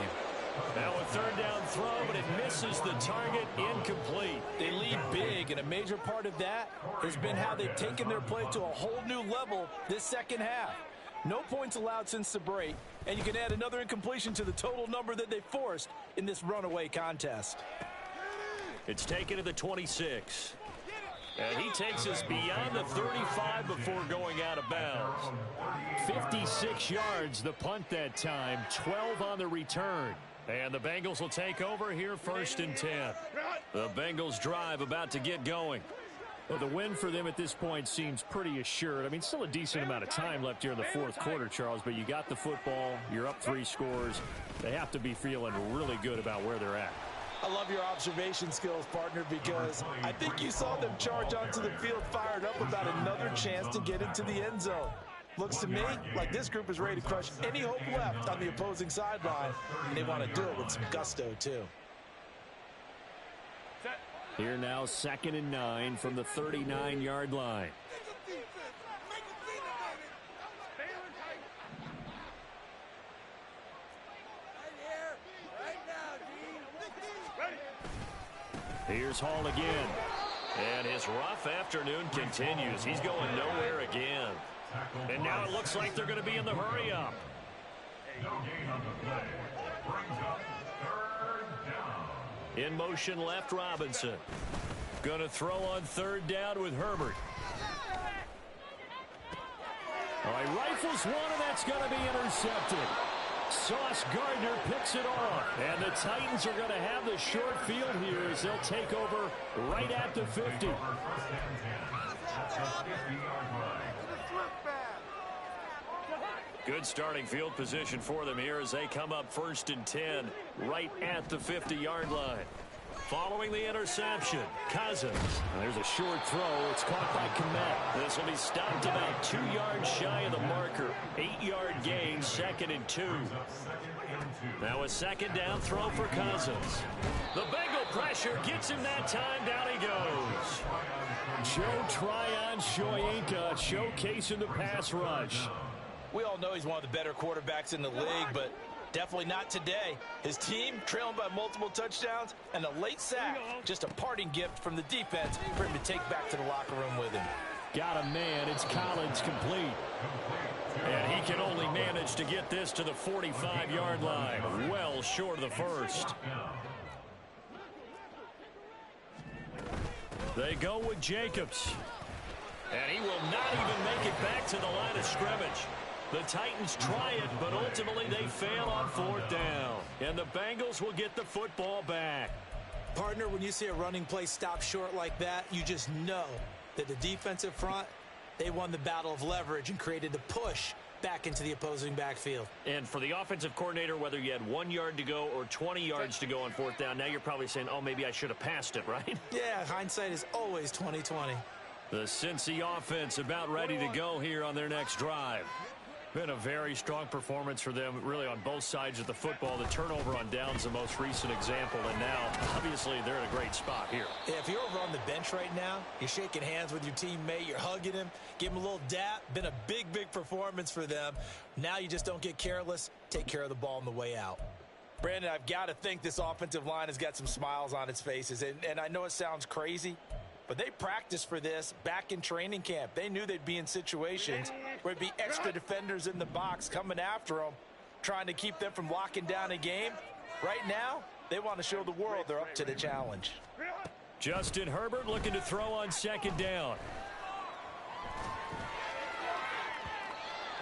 [SPEAKER 2] Now a third down throw, but it misses the target, incomplete.
[SPEAKER 5] They lead big, and a major part of that has been how they've taken their play to a whole new level this second half. No points allowed since the break, and you can add another incompletion to the total number that they forced in this runaway contest.
[SPEAKER 2] It's taken to the 26. And he takes us beyond the 35 before going out of bounds.
[SPEAKER 6] 56 yards the punt that time, 12 on the return.
[SPEAKER 2] And the Bengals will take over here, 1st and 10. The Bengals drive about to get going.
[SPEAKER 6] Well, the win for them at this point seems pretty assured. I mean, still a decent amount of time left here in the fourth quarter, Charles, but you got the football, you're up 3 scores. They have to be feeling really good about where they're at.
[SPEAKER 5] I love your observation skills, partner, because I think you saw them charge onto the field fired up about another chance to get into the end zone. Looks to me like this group is ready to crush any hope left on the opposing sideline, and they want to do it with some gusto, too.
[SPEAKER 6] Here now, 2nd and 9 from the 39-yard line. Here's Hall again.
[SPEAKER 2] And his rough afternoon continues. He's going nowhere again. And now it looks like they're going to be in the hurry up. In motion left, Robinson. Going to throw on 3rd down with Herbert.
[SPEAKER 6] All right, rifles one, and that's going to be intercepted. Sauce Gardner picks it off. And the Titans are going to have the short field here as they'll take over right at the 50.
[SPEAKER 2] Good starting field position for them here as they come up 1st and 10 right at the 50-yard line. Following the interception, Cousins.
[SPEAKER 6] And there's a short throw. It's caught by Kmet.
[SPEAKER 2] This will be stopped about 2 yards shy of the marker. 8-yard gain, 2nd and 2. Now a 2nd down throw for Cousins. The Bengal pressure gets him that time. Down he goes.
[SPEAKER 6] Joe Tryon-Shoyinka showcasing the pass rush.
[SPEAKER 5] We all know he's one of the better quarterbacks in the league, but definitely not today. His team trailing by multiple touchdowns and a late sack. Just a parting gift from the defense for him to take back to the locker room with him.
[SPEAKER 6] Got a man. It's Collins complete.
[SPEAKER 2] And he can only manage to get this to the 45-yard line. Well short of the first. They go with Jacobs. And he will not even make it back to the line of scrimmage. The Titans try it, but ultimately they fail on 4th down. And the Bengals will get the football back.
[SPEAKER 8] Partner, when you see a running play stop short like that, you just know that the defensive front, they won the battle of leverage and created the push back into the opposing backfield.
[SPEAKER 2] And for the offensive coordinator, whether you had 1 yard to go or 20 yards to go on 4th down, now you're probably saying, oh, maybe I should have passed it, right?
[SPEAKER 8] Yeah, hindsight is always 20/20.
[SPEAKER 2] The Cincy offense about ready to go here on their next drive. Been a very strong performance for them, really, on both sides of the football. The turnover on downs, the most recent example, and now, obviously, they're in a great spot here.
[SPEAKER 8] Yeah, if you're over on the bench right now, you're shaking hands with your teammate, you're hugging him, give him a little dap. Been a big, big performance for them. Now you just don't get careless. Take care of the ball on the way out.
[SPEAKER 5] Brandon, I've got to think this offensive line has got some smiles on its faces, and I know it sounds crazy, but they practiced for this back in training camp. They knew they'd be in situations where there'd be extra defenders in the box coming after them, trying to keep them from locking down a game. Right now, they want to show the world they're up to the challenge.
[SPEAKER 2] Justin Herbert looking to throw on 2nd down.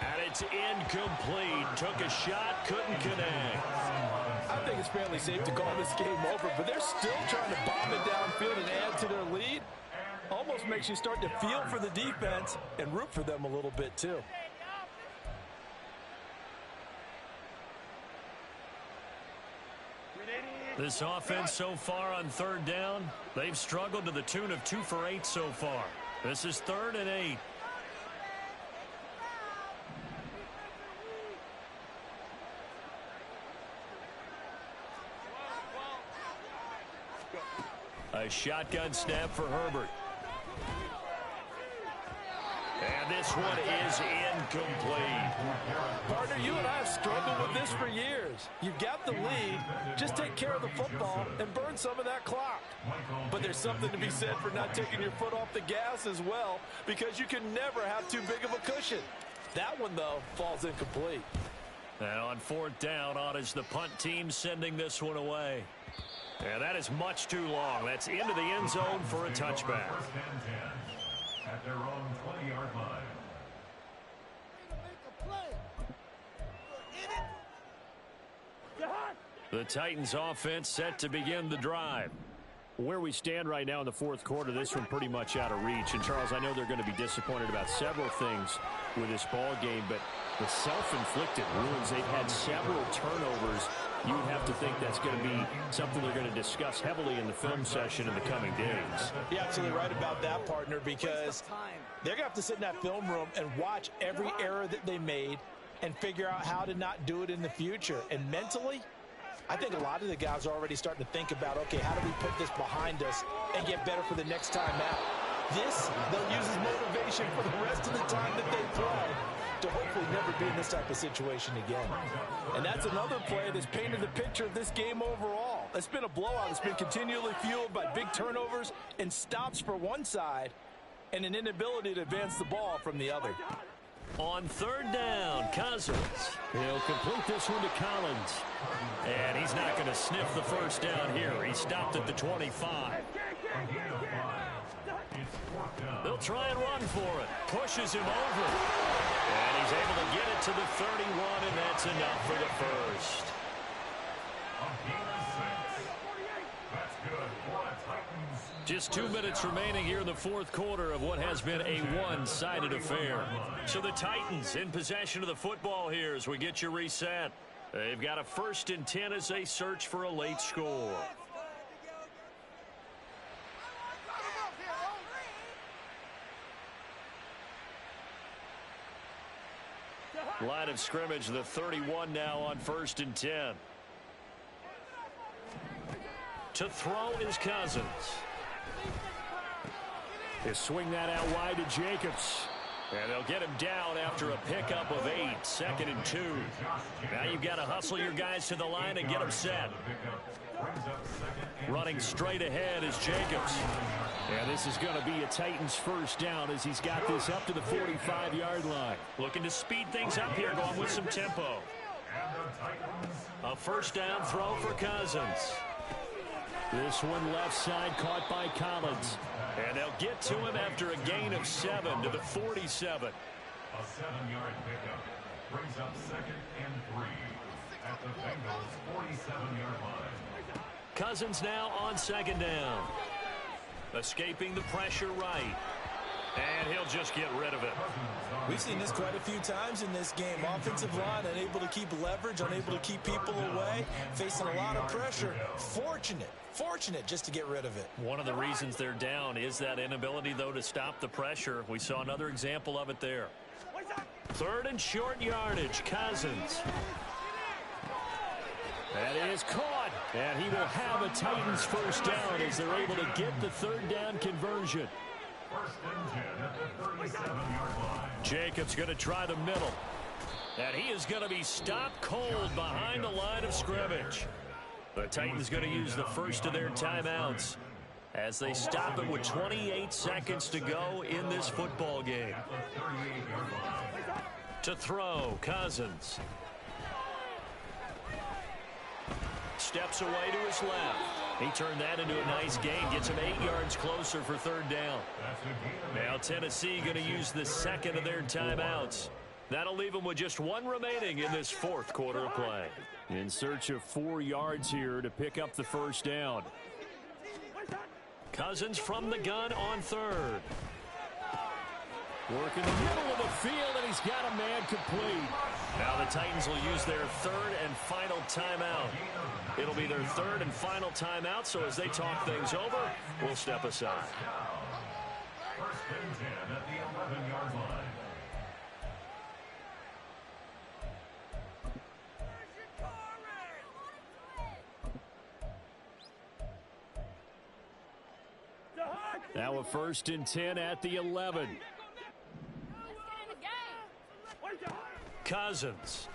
[SPEAKER 2] And it's incomplete. Took a shot, couldn't connect.
[SPEAKER 3] I think it's fairly safe to call this game over, but they're still trying to bomb it downfield and add to their lead. Almost makes you start to feel for the defense and root for them a little bit too.
[SPEAKER 2] This offense so far on third down, they've struggled to the tune of 2 for 8 so far. This is 3rd and 8. A shotgun snap for Herbert. And this one is incomplete.
[SPEAKER 3] Partner, you and I have struggled with this for years. You've got the lead. Just take care of the football and burn some of that clock. But there's something to be said for not taking your foot off the gas as well, because you can never have too big of a cushion. That one, though, falls incomplete.
[SPEAKER 2] And on 4th down, on is the punt team sending this one away. And that is much too long. That's into the end zone for a touchback.
[SPEAKER 7] At their own 20-yard line.
[SPEAKER 2] The Titans offense set to begin the drive.
[SPEAKER 6] Where we stand right now in the 4th quarter, this one pretty much out of reach. And, Charles, I know they're going to be disappointed about several things with this ball game, but the self-inflicted wounds, they've had several turnovers. You would have to think that's going to be something they're going to discuss heavily in the film session in the coming days.
[SPEAKER 3] You're absolutely right about that, partner, because they're going to have to sit in that film room and watch every error that they made and figure out how to not do it in the future. And mentally, I think a lot of the guys are already starting to think about, okay, how do we put this behind us and get better for the next time out? This, they'll use as motivation for the rest of the time that they play to hopefully never be in this type of situation again. And that's another play that's painted the picture of this game overall. It's been a blowout. It's been continually fueled by big turnovers and stops for one side and an inability to advance the ball from the other.
[SPEAKER 2] On 3rd down, Cousins. He'll complete this one to Collins. And he's not going to sniff the first down here. He stopped at the 25. They'll try and run for it. Pushes him over. And he's able to get it to the 31, and that's enough for the first. Just 2 minutes remaining here in the 4th quarter of what has been a one-sided affair. So the Titans in possession of the football here as we get you reset. They've got a 1st and 10 as they search for a late score. Line of scrimmage, the 31 now on 1st and 10. To throw is Cousins.
[SPEAKER 6] They swing that out wide to Jacobs.
[SPEAKER 2] And they'll get him down after a pickup of 8, 2nd and 2. Now you've got to hustle your guys to the line and get them set. Running straight ahead is Jacobs.
[SPEAKER 6] And this is going to be a Titans first down as he's got this up to the 45-yard line.
[SPEAKER 2] Looking to speed things up here, going with some tempo. A 1st down throw for Cousins.
[SPEAKER 6] This one left side caught by Collins.
[SPEAKER 2] And they'll get to him after a gain of 7 to the 47.
[SPEAKER 7] A 7-yard pickup brings up 2nd and 3 at the Bengals' 47-yard line.
[SPEAKER 2] Cousins now on 2nd down. Escaping the pressure right. And he'll just get rid of it.
[SPEAKER 8] We've seen this quite a few times in this game. Offensive line unable to keep leverage, unable to keep people away, facing a lot of pressure. Fortunate just to get rid of it.
[SPEAKER 2] One of the reasons they're down is that inability, though, to stop the pressure. We saw another example of it there. 3rd and short yardage, Cousins.
[SPEAKER 6] That is caught. And he will have a Titans first down as they're able to get the 3rd down conversion.
[SPEAKER 7] 1st and 10 at the 37-yard line.
[SPEAKER 2] Jacobs going to try the middle. And he is going to be stopped cold behind the line of scrimmage. The Titans going to use the first of their timeouts as they stop it with 28 seconds to go in this football game. To throw, Cousins. Steps away to his left. He turned that into a nice gain. Gets him 8 yards closer for 3rd down. Now Tennessee going to use the 2nd of their timeouts. That'll leave them with just one remaining in this fourth quarter of play.
[SPEAKER 6] In search of 4 yards here to pick up the first down.
[SPEAKER 2] Cousins from the gun on third.
[SPEAKER 6] Work in the middle of the field, and he's got a man complete.
[SPEAKER 2] Now the Titans will use their third and final timeout. It'll be their third and final timeout, so as they talk things over, we'll step aside.
[SPEAKER 7] First and 10 at the 11-yard line.
[SPEAKER 6] Now a first and 10 at the 11.
[SPEAKER 2] Cousins.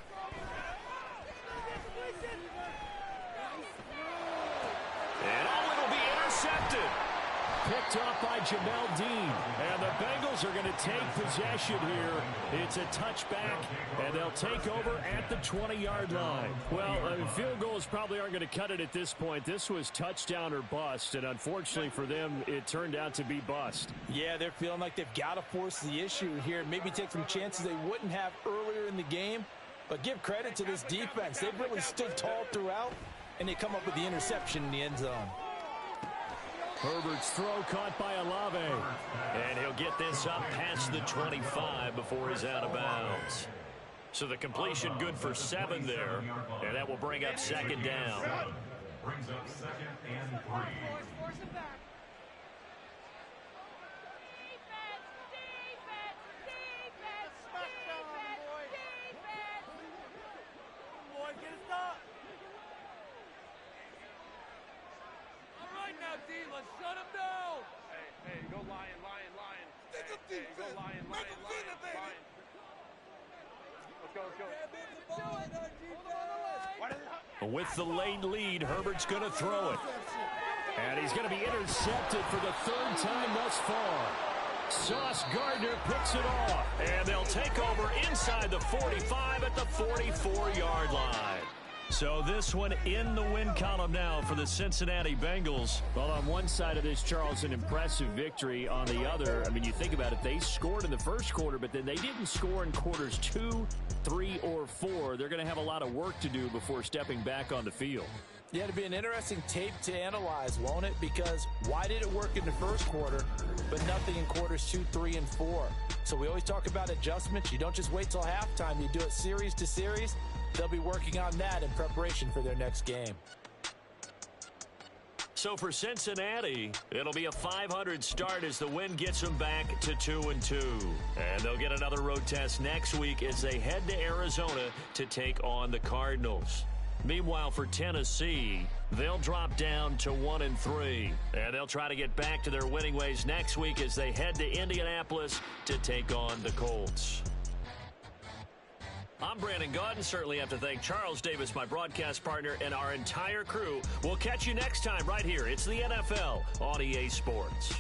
[SPEAKER 2] And it'll be intercepted.
[SPEAKER 6] Picked off by Jamel Dean. And the Bengals are going to take possession here. It's a touchback, and they'll take over at the 20-yard line. Well, field goals probably aren't going to cut it at this point. This was touchdown or bust, and unfortunately for them, it turned out to be bust.
[SPEAKER 8] Yeah, they're feeling like they've got to force the issue here, maybe take some chances they wouldn't have earlier in the game. But give credit to this defense. They've really stood tall throughout, and they come up with the interception in the end zone.
[SPEAKER 6] Herbert's throw caught by Olave.
[SPEAKER 2] And he'll get this up past the 25 before he's out of bounds. So the completion good for 7 there, and that will bring up second down.
[SPEAKER 7] Brings up second and 3.
[SPEAKER 2] With the late lead, Herbert's going to throw it.
[SPEAKER 6] And he's going to be intercepted for the 3rd time thus far. Sauce Gardner picks it off.
[SPEAKER 2] And they'll take over inside the 45 at the 44-yard line. So this one in the win column now for the Cincinnati Bengals.
[SPEAKER 6] Well, on one side of this, Charles, an impressive victory. On the other, I mean, you think about it, they scored in the first quarter, but then they didn't score in quarters 2, 3, or 4. They're going to have a lot of work to do before stepping back on the field.
[SPEAKER 8] Yeah, it'll be an interesting tape to analyze, won't it? Because why did it work in the first quarter, but nothing in quarters 2, 3, and 4? So we always talk about adjustments. You don't just wait till halftime. You do it series to series. They'll be working on that in preparation for their next game.
[SPEAKER 2] So for Cincinnati, it'll be a 500 start as the win gets them back to 2-2. And they'll get another road test next week as they head to Arizona to take on the Cardinals. Meanwhile, for Tennessee, they'll drop down to 1-3. And they'll try to get back to their winning ways next week as they head to Indianapolis to take on the Colts. I'm Brandon Gaudin. Certainly have to thank Charles Davis, my broadcast partner, and our entire crew. We'll catch you next time right here. It's the NFL on EA Sports.